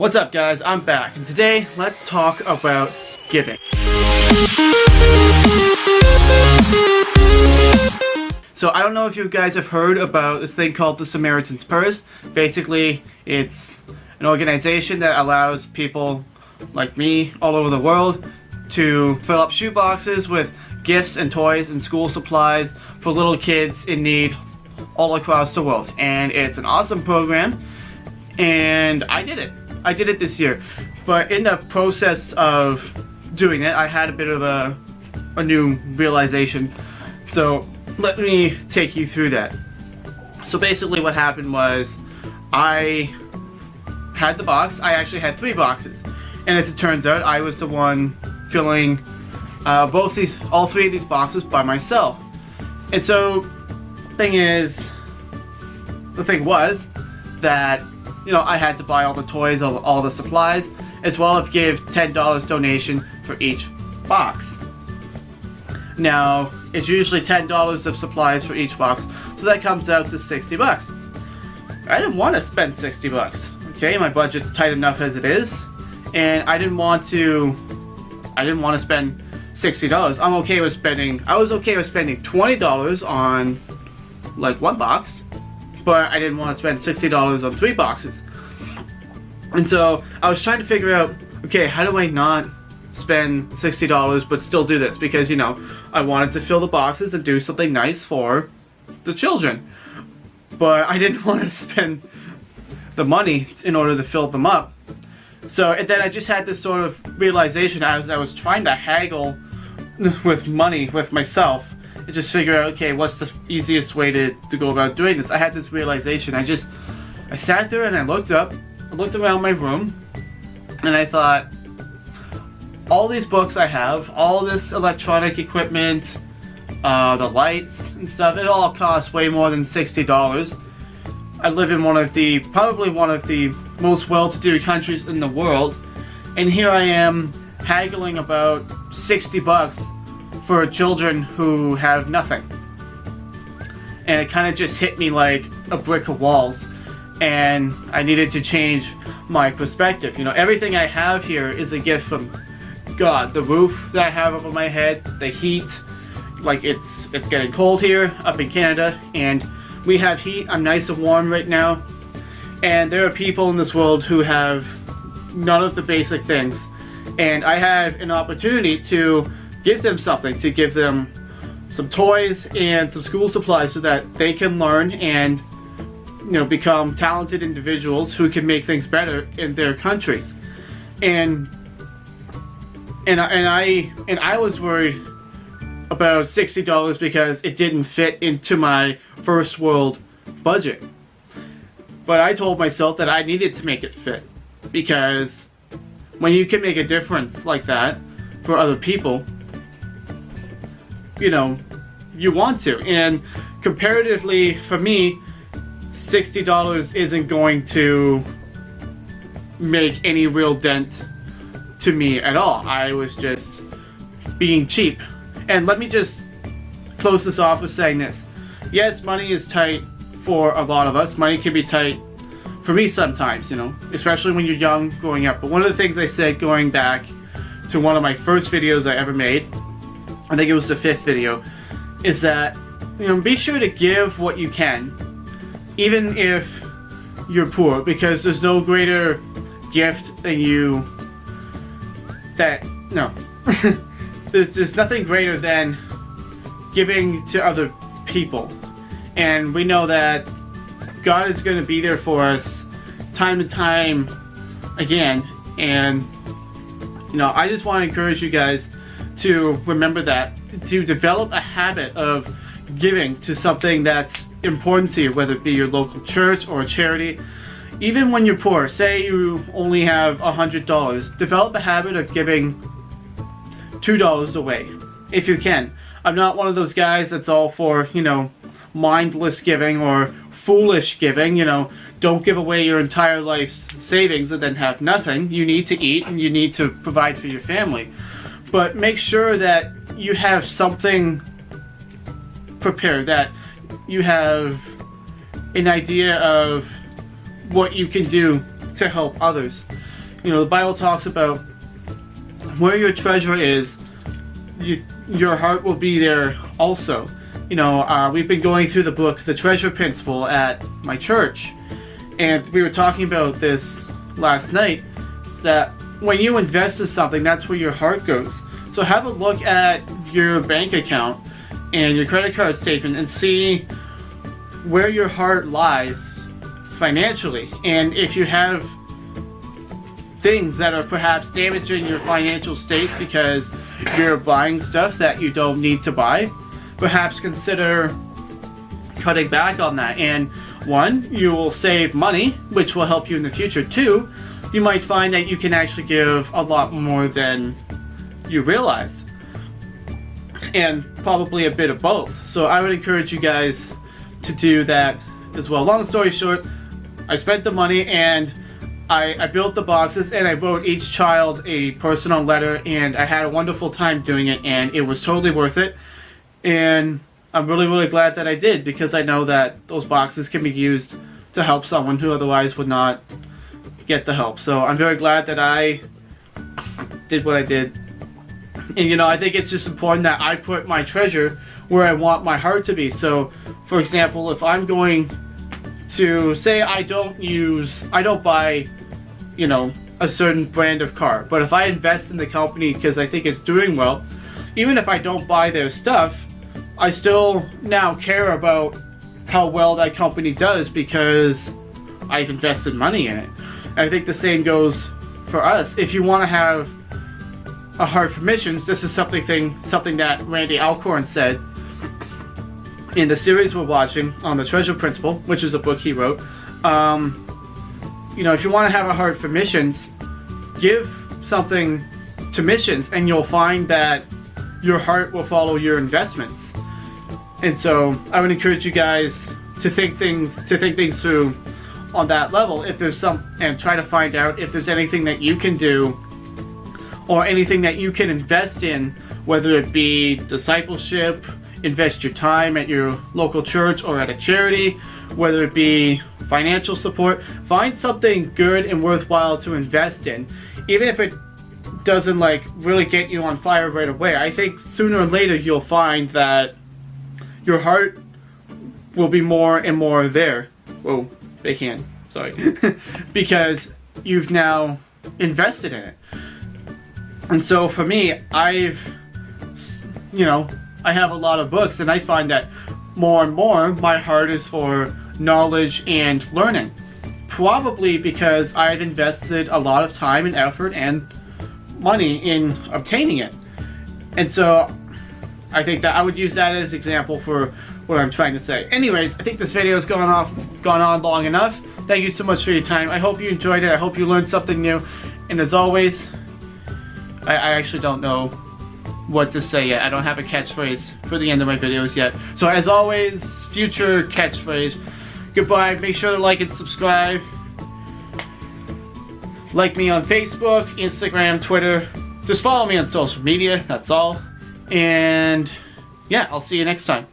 What's up guys, I'm back, and today let's talk about giving. So I don't know if you guys have heard about this thing called the Samaritan's Purse. Basically, it's an organization that allows people like me all over the world to fill up shoe boxes with gifts and toys and school supplies for little kids in need all across the world. And it's an awesome program, and I did it this year. But in the process of doing it, I had a bit of a new realization. So let me take you through that. So basically what happened was I had the box. I actually had 3 boxes. And as it turns out, I was the one filling all 3 of these boxes by myself. And so the thing was that, you know, I had to buy all the toys, all the supplies, as well as give $10 donation for each box. Now, it's usually $10 of supplies for each box, so that comes out to 60 bucks. I didn't want to spend 60 bucks, okay? My budget's tight enough as it is, and I was spend $60. I was okay with spending $20 on like 1 box, but I didn't want to spend $60 on 3 boxes. And so I was trying to figure out, okay, how do I not spend $60 but still do this? Because, you know, I wanted to fill the boxes and do something nice for the children, but I didn't want to spend the money in order to fill them up. So, and then I just had this sort of realization as I was trying to haggle with money with myself and just figure out, okay, what's the easiest way to go about doing this. I had this realization. I sat there and I looked around my room, and I thought, all these books I have, all this electronic equipment, the lights and stuff, it all costs way more than $60. I live in probably one of the most well-to-do countries in the world, and here I am haggling about 60 bucks for children who have nothing. And it kind of just hit me like a brick of walls, and I needed to change my perspective. You know, everything I have here is a gift from God. The roof that I have over my head, the heat, like it's getting cold here up in Canada, and we have heat. I'm nice and warm right now, and there are people in this world who have none of the basic things, and I have an opportunity to give them something, to give them some toys and some school supplies so that they can learn and, you know, become talented individuals who can make things better in their countries. And I was worried about $60 because it didn't fit into my first world budget. But I told myself that I needed to make it fit, because when you can make a difference like that for other people, you know, you want to. And comparatively for me, $60 isn't going to make any real dent to me at all. I was just being cheap. And let me just close this off with saying this. Yes, money is tight for a lot of us. Money can be tight for me sometimes, you know, especially when you're young growing up. But one of the things I said going back to one of my first videos I ever made, I think it was the 5th video, is that, you know, be sure to give what you can, even if you're poor, because there's no greater gift than there's nothing greater than giving to other people. And we know that God is going to be there for us time and time again. And, you know, I just want to encourage you guys to remember that, to develop a habit of giving to something that's important to you, whether it be your local church or a charity. Even when you're poor, say you only have $100, develop a habit of giving $2 away, if you can. I'm not one of those guys that's all for, you know, mindless giving or foolish giving. You know, don't give away your entire life's savings and then have nothing. You need to eat and you need to provide for your family. But make sure that you have something prepared, that you have an idea of what you can do to help others. You know, the Bible talks about where your treasure is, your heart will be there also. You know, we've been going through the book, The Treasure Principle, at my church. And we were talking about this last night, that when you invest in something, that's where your heart goes. So have a look at your bank account and your credit card statement and see where your heart lies financially. And if you have things that are perhaps damaging your financial state because you're buying stuff that you don't need to buy, perhaps consider cutting back on that. And one, you will save money, which will help you in the future. Two, you might find that you can actually give a lot more than you realized. And probably a bit of both. So I would encourage you guys to do that as well. Long story short, I spent the money and I built the boxes and I wrote each child a personal letter, and I had a wonderful time doing it, and it was totally worth it. And I'm really glad that I did, because I know that those boxes can be used to help someone who otherwise would not get the help. So I'm very glad that I did what I did. And you know, I think it's just important that I put my treasure where I want my heart to be. So for example, if I'm going to say I don't buy, you know, a certain brand of car, but if I invest in the company because I think it's doing well, even if I don't buy their stuff, I still now care about how well that company does because I've invested money in it. And I think the same goes for us. If you want to have a heart for missions, this is something that Randy Alcorn said in the series we're watching on the Treasure Principle, which is a book he wrote. You know, if you want to have a heart for missions, give something to missions and you'll find that your heart will follow your investments. And so I would encourage you guys to think things through on that level. If there's and try to find out if there's anything that you can do or anything that you can invest in, whether it be discipleship, invest your time at your local church or at a charity, whether it be financial support. Find something good and worthwhile to invest in, even if it doesn't like really get you on fire right away. I think sooner or later you'll find that your heart will be more and more there. Whoa, big hand, sorry. Because you've now invested in it. And so for me, I have a lot of books, and I find that more and more my heart is for knowledge and learning. Probably because I've invested a lot of time and effort and money in obtaining it. And so I think that I would use that as an example for what I'm trying to say. Anyways, I think this video has gone on long enough. Thank you so much for your time. I hope you enjoyed it. I hope you learned something new. And as always, I actually don't know what to say yet. I don't have a catchphrase for the end of my videos yet. So as always, future catchphrase. Goodbye. Make sure to like and subscribe. Like me on Facebook, Instagram, Twitter. Just follow me on social media. That's all. And yeah, I'll see you next time.